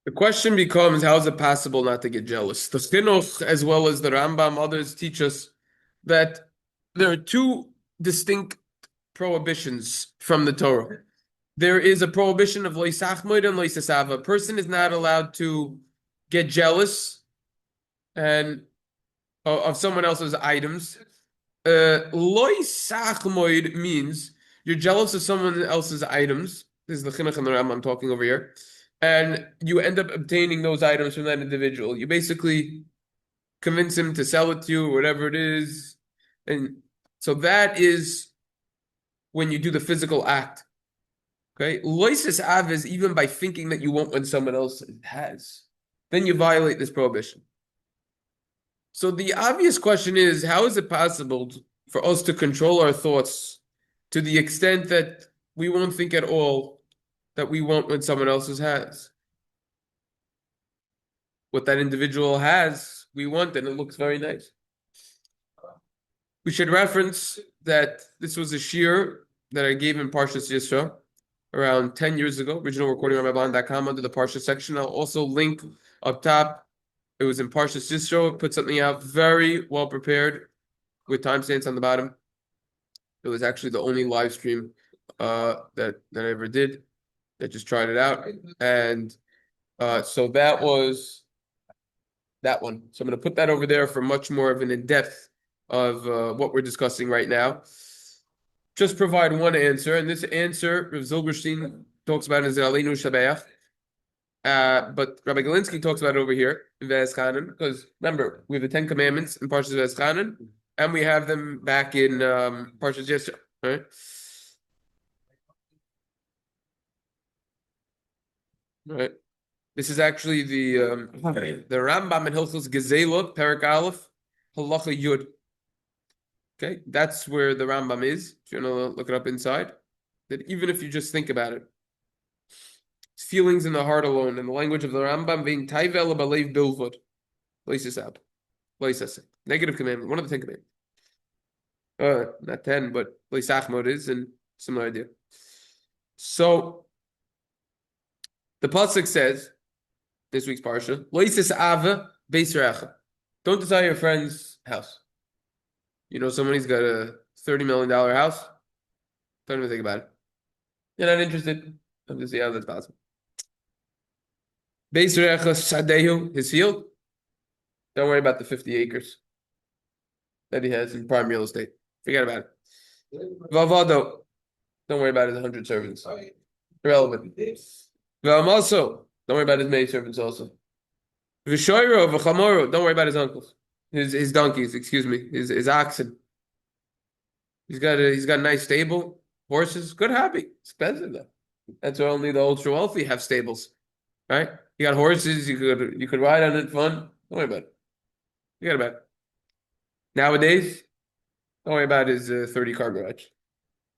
The question becomes, how is it possible not to get jealous? The Chinuch, as well as the Rambam, others teach us that there are two distinct prohibitions from the Torah. There is a prohibition of loisachmoid and loisasava. A person is not allowed to get jealous and of someone else's items. Loisachmoid means you're jealous of someone else's items. This is the chinuch and the Rambam I'm talking over here, and you end up obtaining those items from that individual. You basically convince him to sell it to you, or whatever it is, and so that is when you do the physical act. Okay, loisis av is even by thinking that you want when someone else has, then you violate this prohibition. So the obvious question is, how is it possible for us to control our thoughts to the extent that we won't think at all that we want when someone else's has? What that individual has, we want, and it looks very nice. We should reference that this was a shir that I gave in Parshas Yisro around 10 years ago, original recording on rabban.com under the Parsha section. I'll also link up top. It was in Parshas Yisro. Put something out very well prepared with timestamps on the bottom. It was actually the only live stream that I ever did. I just tried it out. And so that was that one. So I'm going to put that over there for much more of an in-depth of what we're discussing right now. Just provide one answer, and this answer Rav Zilberstein talks about in Aleinu Shabeach, but Rabbi Galinsky talks about it over here in Vaeschanan, because remember, we have the Ten Commandments in Parshas Vaeschanan, and we have them back in Parshas Yisro, right? Right. This is actually the Rambam in Hilchos Gezela, Perak Aleph, Halacha Yud. Okay, that's where the Rambam is. If you want to look it up inside, that even if you just think about it, it's feelings in the heart alone. In the language of the Rambam, vein taivel balev bilvud, loisasab, loisasab. Negative commandment, one of the 10 commandments. Not 10, but loisachmod is, and similar idea. So the pasuk says, this week's parsha, loisasava beis recha. Don't desire your friend's house. You know, someone who's got a $30 million house. Don't even think about it. You're not interested. I'm just see how that's possible. Beis recha sadehu, his field. Don't worry about the 50 acres that he has in prime real estate. Forget about it. Vavado, don't worry about his 100 servants. Irrelevant. Vamaso, don't worry about his many servants also. Vishoiro, v'chamoro, don't worry about his uncles. His donkeys, excuse me, his oxen. He's got a nice stable, horses, good hobby. Expensive though. That's why only the ultra wealthy have stables, right? You got horses, you could ride on it, fun. Don't worry about it. Forget about it. Nowadays, don't worry about his 30 car garage.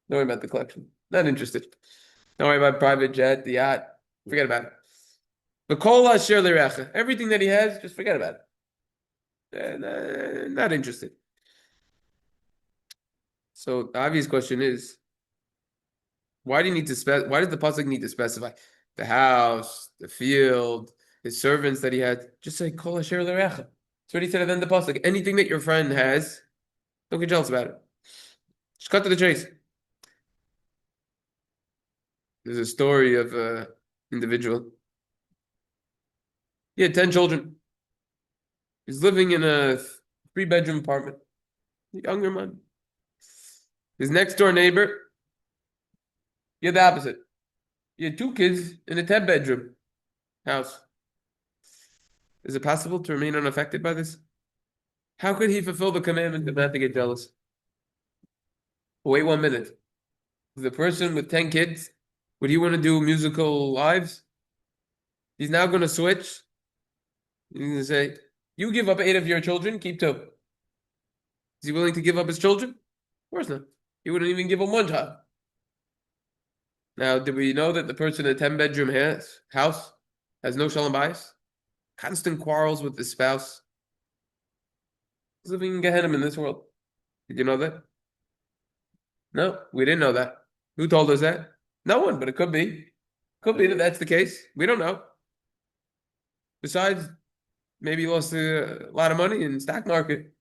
Don't worry about the collection. Not interested. Don't worry about private jet, the yacht. Forget about it. The kol asher l'recha, everything that he has, just forget about it. Not interested. So the obvious question is, why do you need to why does the pasuk need to specify the house, the field, his servants that he had? Just say kol asher l'recha. That's what he said at the end of the pasuk. Anything that your friend has, don't get jealous about it. Just cut to the chase. There's a story of an individual. He had 10 children. He's living in a 3-bedroom apartment. A younger man. His next door neighbor, he had the opposite. He had 2 kids in a 10-bedroom house. Is it possible to remain unaffected by this? How could he fulfill the commandment of not to get jealous? Wait 1 minute. The person with 10 kids, would he want to do musical lives? He's now going to switch. He's going to say, you give up 8 of your children, keep 2. Is he willing to give up his children? Of course not. He wouldn't even give him 1 child. Now, do we know that the person in a 10-bedroom house has no shalom bayis? Constant quarrels with his spouse. He's living in Gehenna in this world. Did you know that? No, we didn't know that. Who told us that? No one, but it could be. Could be that that's the case. We don't know. Besides, maybe he lost a lot of money in the stock market.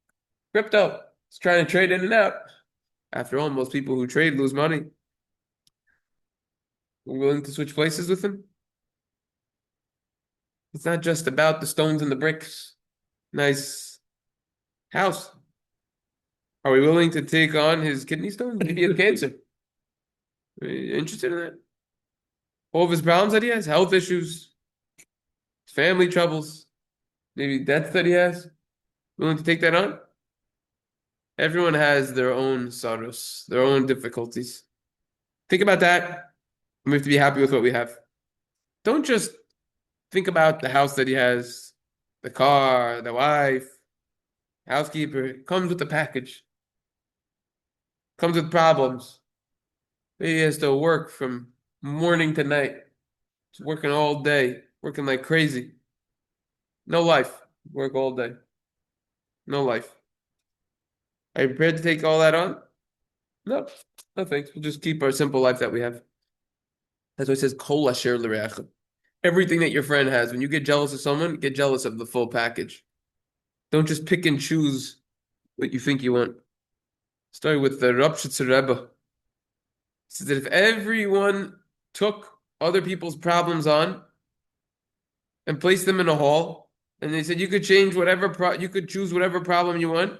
Crypto. He's trying to trade in and out. After all, most people who trade lose money. We're willing to switch places with him. It's not just about the stones and the bricks. Nice house. Are we willing to take on his kidney stones? Maybe he has cancer. Are you interested in that? All of his problems that he has, health issues, family troubles, maybe debts that he has. Willing to take that on? Everyone has their own sorrows, their own difficulties. Think about that. We have to be happy with what we have. Don't just think about the house that he has, the car, the wife, housekeeper. It comes with the package. Comes with problems. He has to work from morning to night. He's working all day, working like crazy. No life. Work all day. No life. Are you prepared to take all that on? No. No thanks. We'll just keep our simple life that we have. That's why it says kol asher l'reachem. Everything that your friend has. When you get jealous of someone, get jealous of the full package. Don't just pick and choose what you think you want. Start with the Ropshitzer Rebbe. It says that if everyone took other people's problems on and placed them in a hall, and they said you could change whatever you could choose whatever problem you want.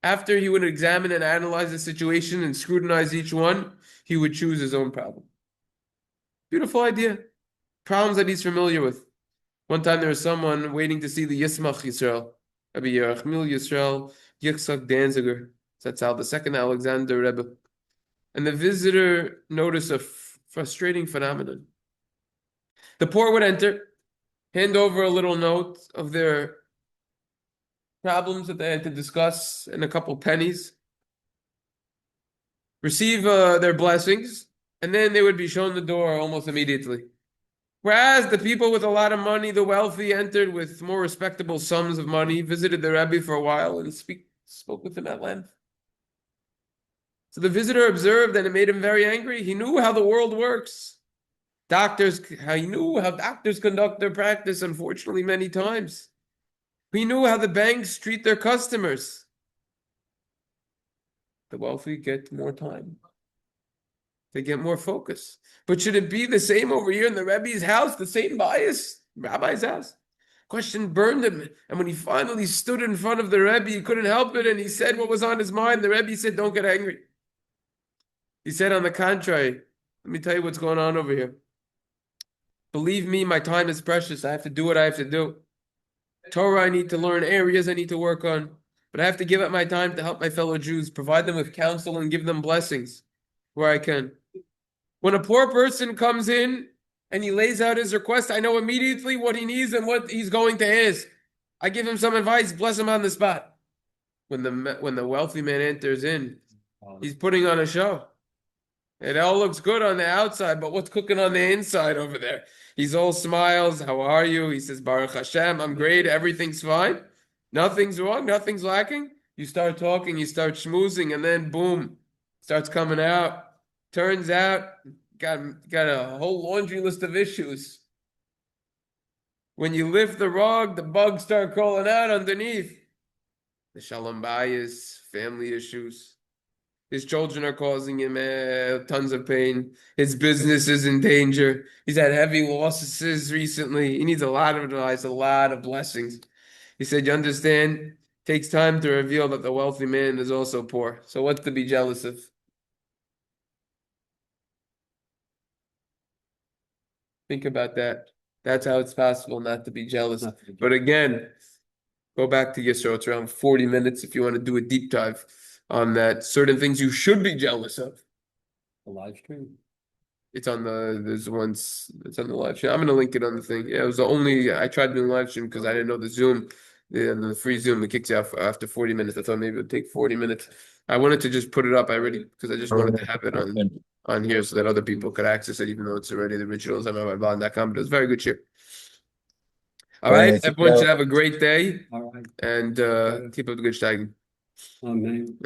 After he would examine and analyze the situation and scrutinize each one, he would choose his own problem. Beautiful idea. Problems that he's familiar with. One time there was someone waiting to see the Yismach Yisrael, Rabbi Yerachmiel Yisrael Yitzchak Danziger. That's how the second Alexander Rebbe. And the visitor noticed a frustrating phenomenon. The poor would enter, hand over a little note of their problems that they had to discuss and a couple pennies, receive their blessings, and then they would be shown the door almost immediately. Whereas the people with a lot of money, the wealthy, entered with more respectable sums of money, visited the Rebbe for a while, and spoke with him at length. So the visitor observed, and it made him very angry. He knew how the world works. He knew how doctors conduct their practice, unfortunately, many times. He knew how the banks treat their customers. The wealthy get more time. They get more focus. But should it be the same over here in the Rebbe's house, the same bias? Rabbi's house? Question burned him. And when he finally stood in front of the Rebbe, he couldn't help it, and he said what was on his mind. The Rebbe said, don't get angry. He said, on the contrary, let me tell you what's going on over here. Believe me, my time is precious. I have to do what I have to do. Torah I need to learn, areas I need to work on. But I have to give up my time to help my fellow Jews, provide them with counsel and give them blessings where I can. When a poor person comes in and he lays out his request, I know immediately what he needs and what he's going to ask. I give him some advice, bless him on the spot. When the wealthy man enters in, he's putting on a show. It all looks good on the outside, but what's cooking on the inside over there? He's all smiles. How are you? He says, Baruch Hashem, I'm great. Everything's fine. Nothing's wrong. Nothing's lacking. You start talking, you start schmoozing, and then boom, starts coming out. Turns out, got a whole laundry list of issues. When you lift the rug, the bugs start crawling out underneath. The shalom bayis, family issues. His children are causing him tons of pain. His business is in danger. He's had heavy losses recently. He needs a lot of advice, a lot of blessings. He said, you understand? It takes time to reveal that the wealthy man is also poor. So what's to be jealous of? Think about that. That's how it's possible not to be jealous. But again, go back to Yisro. It's around 40 minutes if you want to do a deep dive on that. Certain things you should be jealous of. The live stream. It's on the live stream. I'm gonna link it on the thing. Yeah, it was I tried doing live stream because I didn't know the Zoom, the free Zoom, it kicks you out after 40 minutes. I thought maybe it would take 40 minutes. I wanted to just put it up because I just wanted to have it on here so that other people could access it, even though it's already the originals on my.com. But it was very good share. All right, everyone should have a great day. All right. And keep up the good shtagging. Amen.